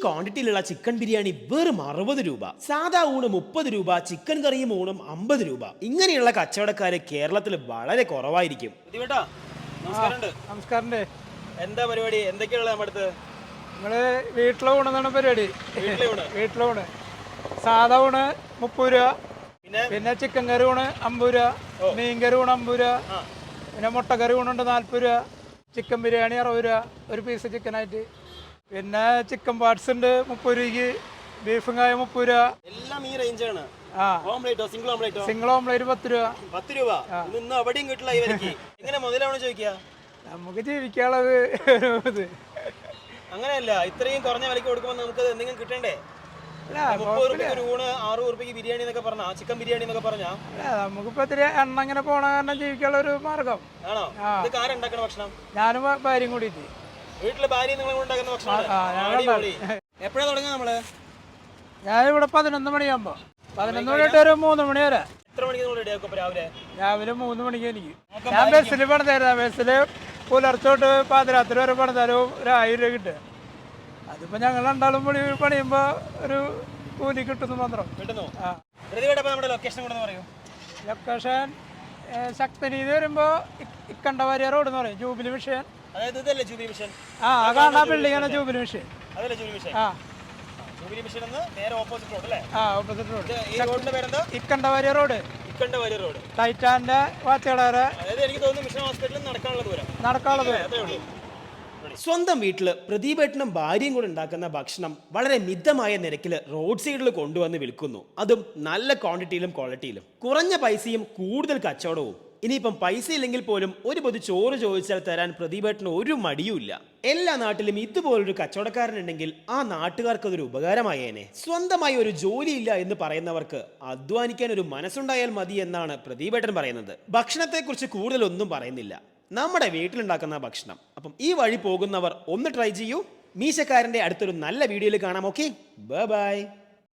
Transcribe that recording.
ക്വാണ്ടിറ്റിയിലുള്ള chicken biryani വെറും 60 രൂപ, സാധാ ഊണ് 30 രൂപ, ചിക്കൻ കറിയും ഊണും 50 രൂപ. ഇങ്ങനെയുള്ള കച്ചവടക്കാര് കേരളത്തിൽ വളരെ കുറവായിരിക്കും. നമസ്കാരം. എന്താ പരിപാടി? എന്തൊക്കെയുള്ള നമ്മുടെ അടുത്ത്? നിങ്ങള് വീട്ടിലെ ഊണെന്നാണ് പരിപാടി. വീട്ടിലെ ഊണ് സാധാ ഊണ് 30 രൂപ, പിന്നെ ചിക്കൻ കറി ഊണ് 50 രൂപ, മീൻ കറി ഊണ് 50 രൂപ, പിന്നെ മുട്ടക്കറി ഊണുണ്ട് 40 രൂപ, ചിക്കൻ ബിരിയാണി 60 രൂപ ഒരു പീസ് ചിക്കനായിട്ട്, പിന്നെ ചിക്കൻ പാർട്സ് ഉണ്ട് 30 രൂപയ്ക്ക്, ബീഫും കായ 30 രൂപ. എല്ലാം ഈ റേഞ്ചാണ്. സിംഗിൾ ഓംപ്ലേറ്റ് 10 രൂപ. 10 രൂപ അവിടെയും കിട്ടില്ല. എങ്ങനെ മുതലാവണോ ചോദിക്കുക? നമുക്ക് ജീവിക്കാനുള്ളത് ഇത് അങ്ങനെയല്ല, ഇത്രയും കുറഞ്ഞ വിലക്ക് കൊടുക്കുമ്പോൾ നമുക്ക് എന്തെങ്കിലും കിട്ടണ്ടേ? 30 രൂപയ്ക്ക് ഒരു ഊണ്, 6 രൂപയ്ക്ക് ബിരിയാണി എന്നൊക്കെ പറഞ്ഞാ, ചിക്കൻ ബിരിയാണി എന്നൊക്കെ പറഞ്ഞാ നമുക്കിപ്പോ ഇത്തിരി എണ്ണ ഇങ്ങനെ പോണ കാരണം ജീവിക്കാനുള്ള ഒരു മാർഗം. ആണോ? ഇത് ആരുണ്ടാക്കണ ഭക്ഷണം? ഞാനും ഭാര്യയും കൂടിയിട്ട്. വീട്ടിലെ ഭാര്യ നിങ്ങൾ ഉണ്ടാക്കുന്ന ഭക്ഷണം എപ്പോഴാ തുടങ്ങുക നമ്മള്? ഞാനിവിടെ 11 മണിയാകുമ്പോ, 11 മണി തൊട്ട് ഒരു 3 മണി വരെ. എത്ര മണിക്ക് നമ്മൾ റെഡിയാക്കും രാവിലെ? രാവിലെ 3 മണിക്ക്. എനിക്ക് ഞാൻ ബസ്സിൽ പണിതായിരുന്നു. ബസ്സിൽ പുലർച്ചോട്ട് പാതിരാത്രി വരെ പണിതാലും ഒരു 1000 രൂപ കിട്ടുക. അതിപ്പോ ഞങ്ങൾ രണ്ടാളും പണിയുമ്പോ ഒരു കൂലി കിട്ടുന്നു മാത്രം. ലൊക്കേഷൻ ശക്തനീതി വരുമ്പോ ഇക്കണ്ടവാരിയ റോഡ് എന്ന് പറയും, ജൂബിലി മിഷൻ. കാണാ building Jubilee Mission. Opposite road Ikkandavariya road. ടൈറ്റാന്റെ വാച്ചുകളെ നടക്കാനുള്ള ദൂരം. സ്വന്തം വീട്ടില് പ്രദീപേട്ടനും ഭാര്യയും കൂടെ ഉണ്ടാക്കുന്ന ഭക്ഷണം വളരെ മിതമായ നിരക്കിൽ റോഡ് സൈഡിൽ കൊണ്ടുവന്ന് വിൽക്കുന്നു. അതും നല്ല ക്വാണ്ടിറ്റിയിലും ക്വാളിറ്റിയിലും. കുറഞ്ഞ പൈസയും കൂടുതൽ കച്ചവടവും. ഇനിയിപ്പം പൈസ ഇല്ലെങ്കിൽ പോലും ഒരു പൊതി ചോറ് ചോദിച്ചാൽ തരാൻ പ്രദീപേട്ടന് ഒരു മടിയുമില്ല. എല്ലാ നാട്ടിലും ഇതുപോലൊരു കച്ചവടക്കാരനുണ്ടെങ്കിൽ ആ നാട്ടുകാർക്ക് അതൊരു ഉപകാരമായേനെ. സ്വന്തമായി ഒരു ജോലിയില്ല എന്ന് പറയുന്നവർക്ക് അധ്വാനിക്കാൻ ഒരു മനസ്സുണ്ടായാൽ മതി എന്നാണ് പ്രദീപേട്ടൻ പറയുന്നത്. ഭക്ഷണത്തെക്കുറിച്ച് കൂടുതലൊന്നും പറയുന്നില്ല, നമ്മുടെ വീട്ടിലുണ്ടാക്കുന്ന ഭക്ഷണം. അപ്പം ഈ വഴി പോകുന്നവർ ഒന്ന് ട്രൈ ചെയ്യൂ. മീശക്കാരൻ്റെ അടുത്തൊരു നല്ല വീഡിയോയിൽ കാണാം. Okay, bye bye.